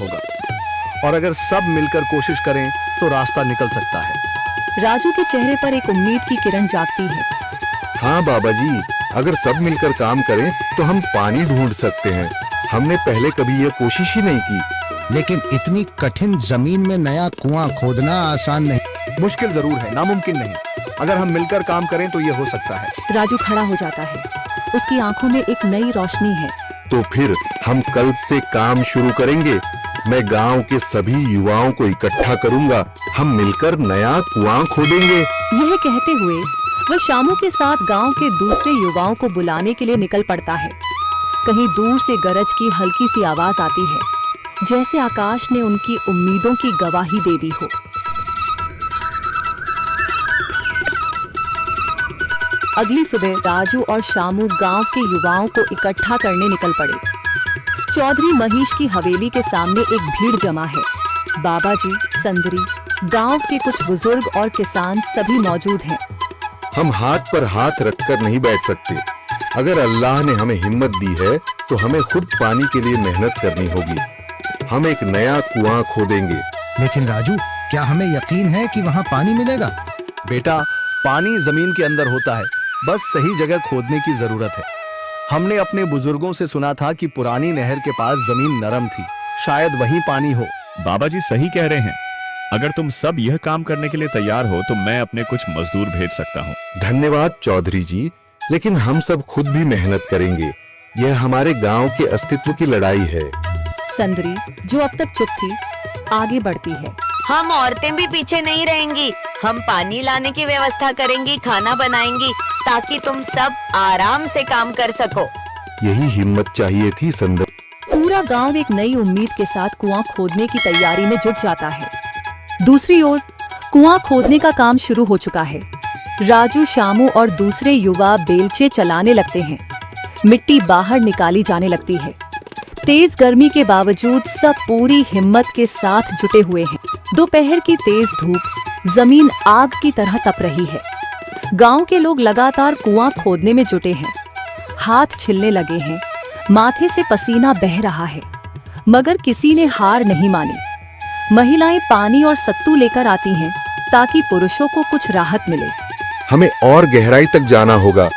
होगा, और अगर सब मिलकर कोशिश करें तो रास्ता निकल सकता है। राजू के चेहरे पर एक उम्मीद की किरण जागती है। हाँ बाबा जी, अगर सब मिलकर काम करें तो हम पानी ढूंढ सकते हैं। हमने पहले कभी ये कोशिश ही नहीं की। लेकिन इतनी कठिन जमीन में नया कुआं खोदना आसान नहीं। मुश्किल जरूर है, नामुमकिन नहीं। अगर हम मिलकर काम करें तो ये हो सकता है। राजू खड़ा हो जाता है, उसकी आंखों में एक नई रोशनी है। तो फिर हम कल से काम शुरू करेंगे। मैं गांव के सभी युवाओं को इकट्ठा करूंगा। हम मिलकर नया कुआं खोदेंगे। यह कहते हुए वह शामू के साथ गांव के दूसरे युवाओं को बुलाने के लिए निकल पड़ता है। कहीं दूर से गरज की हल्की सी आवाज आती है, जैसे आकाश ने उनकी उम्मीदों की गवाही दे दी हो। अगली सुबह राजू और शामू गांव के युवाओं को इकट्ठा करने निकल पड़े। चौधरी महेश की हवेली के सामने एक भीड़ जमा है। बाबा जी, संदरी, गांव के कुछ बुजुर्ग और किसान सभी मौजूद हैं। हम हाथ पर हाथ रखकर नहीं बैठ सकते। अगर अल्लाह ने हमें हिम्मत दी है तो हमें खुद पानी के लिए मेहनत करनी होगी। हम एक नया कुआं खोदेंगे। लेकिन राजू, क्या हमें यकीन है कि वहाँ पानी मिलेगा? बेटा, पानी जमीन के अंदर होता है, बस सही जगह खोदने की जरूरत है। हमने अपने बुजुर्गों से सुना था कि पुरानी नहर के पास जमीन नरम थी, शायद वहीं पानी हो। बाबा जी सही कह रहे हैं। अगर तुम सब यह काम करने के लिए तैयार हो तो मैं अपने कुछ मजदूर भेज सकता हूँ। धन्यवाद चौधरी जी, लेकिन हम सब खुद भी मेहनत करेंगे। यह हमारे गांव के अस्तित्व की लड़ाई है। संदरी, जो अब तक चुप थी, आगे बढ़ती है। हम औरतें भी पीछे नहीं रहेंगी। हम पानी लाने की व्यवस्था करेंगी, खाना बनाएंगी, ताकि तुम सब आराम से काम कर सको। यही हिम्मत चाहिए थी संदर। पूरा गांव एक नई उम्मीद के साथ कुआं खोदने की तैयारी में जुट जाता है। दूसरी ओर कुआं खोदने का काम शुरू हो चुका है। राजू, शामू और दूसरे युवा बेलचे चलाने लगते हैं। मिट्टी बाहर निकाली जाने लगती है। तेज गर्मी के बावजूद सब पूरी हिम्मत के साथ जुटे हुए हैं। दोपहर की तेज धूप जमीन आग की तरह तप रही है। गांव के लोग लगातार कुआं खोदने में जुटे हैं। हाथ छिलने लगे हैं, माथे से पसीना बह रहा है, मगर किसी ने हार नहीं मानी। महिलाएं पानी और सत्तू लेकर आती हैं ताकि पुरुषों को कुछ राहत मिले। हमें और गहराई तक जाना होगा।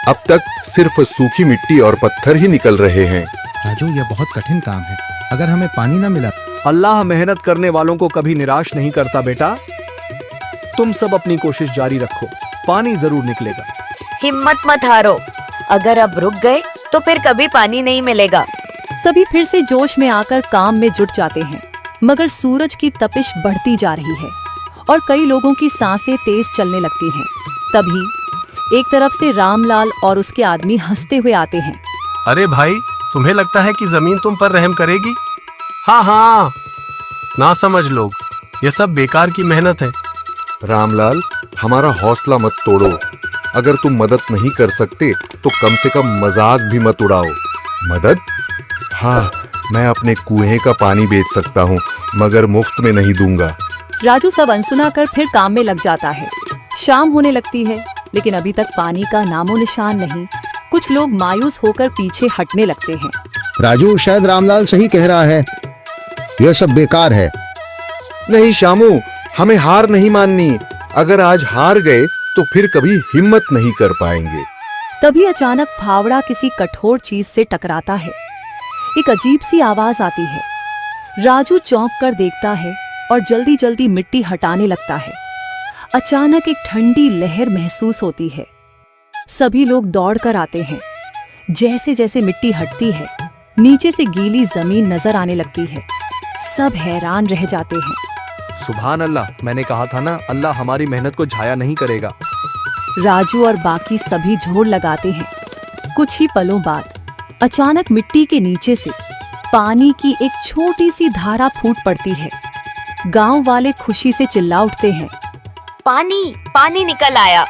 अब तक सिर्फ सूखी मिट्टी और पत्थर ही निकल रहे हैं। राजू, यह बहुत कठिन काम है। अगर हमें पानी न मिला। अल्लाह मेहनत करने वालों को कभी निराश नहीं करता बेटा। तुम सब अपनी कोशिश जारी रखो, पानी जरूर निकलेगा। हिम्मत मत हारो। अगर अब रुक गए तो फिर कभी पानी नहीं मिलेगा। सभी फिर से जोश में आकर काम में जुट जाते हैं, मगर सूरज की तपिश बढ़ती जा रही है और कई लोगों की सांसें तेज चलने लगती हैं। तभी एक तरफ से रामलाल और उसके आदमी हंसते हुए आते हैं। अरे भाई, तुम्हें लगता है कि जमीन तुम पर रहम करेगी? हाँ हाँ, ना समझ लोग, ये सब बेकार की मेहनत है। रामलाल, हमारा हौसला मत तोड़ो। अगर तुम मदद नहीं कर सकते तो कम से कम मजाक भी मत उड़ाओ। मदद? हाँ, मैं अपने कुएं का पानी बेच सकता हूँ, मगर मुफ्त में नहीं दूंगा। राजू सब अनसुना कर फिर काम में लग जाता है। शाम होने लगती है, लेकिन अभी तक पानी का नामो निशान नहीं। कुछ लोग मायूस होकर पीछे हटने लगते हैं। राजू, शायद रामलाल सही कह रहा है। यह सब बेकार है। नहीं शामू, हमें हार नहीं माननी। अगर आज हार गए तो फिर कभी हिम्मत नहीं कर पाएंगे। तभी अचानक फावड़ा किसी कठोर चीज से टकराता है। एक अजीब सी आवाज आती है। राजू चौंक कर देखता है और जल्दी जल्दी मिट्टी हटाने लगता है। अचानक एक ठंडी लहर महसूस होती है। सभी लोग दौड़ कर आते हैं। जैसे जैसे मिट्टी हटती है, नीचे से गीली जमीन नजर आने लगती है। सब हैरान रह जाते हैं। सुभान अल्लाह, मैंने कहा था ना, अल्लाह हमारी मेहनत को जाया नहीं करेगा। राजू और बाकी सभी जोर लगाते हैं। कुछ ही पलों बाद अचानक मिट्टी के नीचे से पानी की एक छोटी सी धारा फूट पड़ती है। गांव वाले खुशी से चिल्ला उठते हैं। पानी पानी निकल आया।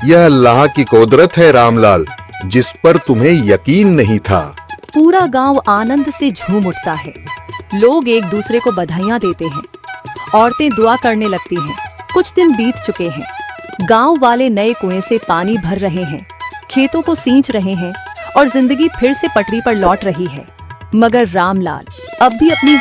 यह अल्लाह की कुदरत है रामलाल, जिस पर तुम्हें यकीन नहीं था। पूरा गांव आनंद से झूम उठता है। लोग एक दूसरे को बधाइयां देते हैं। औरतें दुआ करने लगती हैं। कुछ दिन बीत चुके हैं। गांव वाले नए कुएं से पानी भर रहे हैं, खेतों को सींच रहे हैं और जिंदगी फिर से पटरी पर लौट रही है। मगर रामलाल अब भी अपनी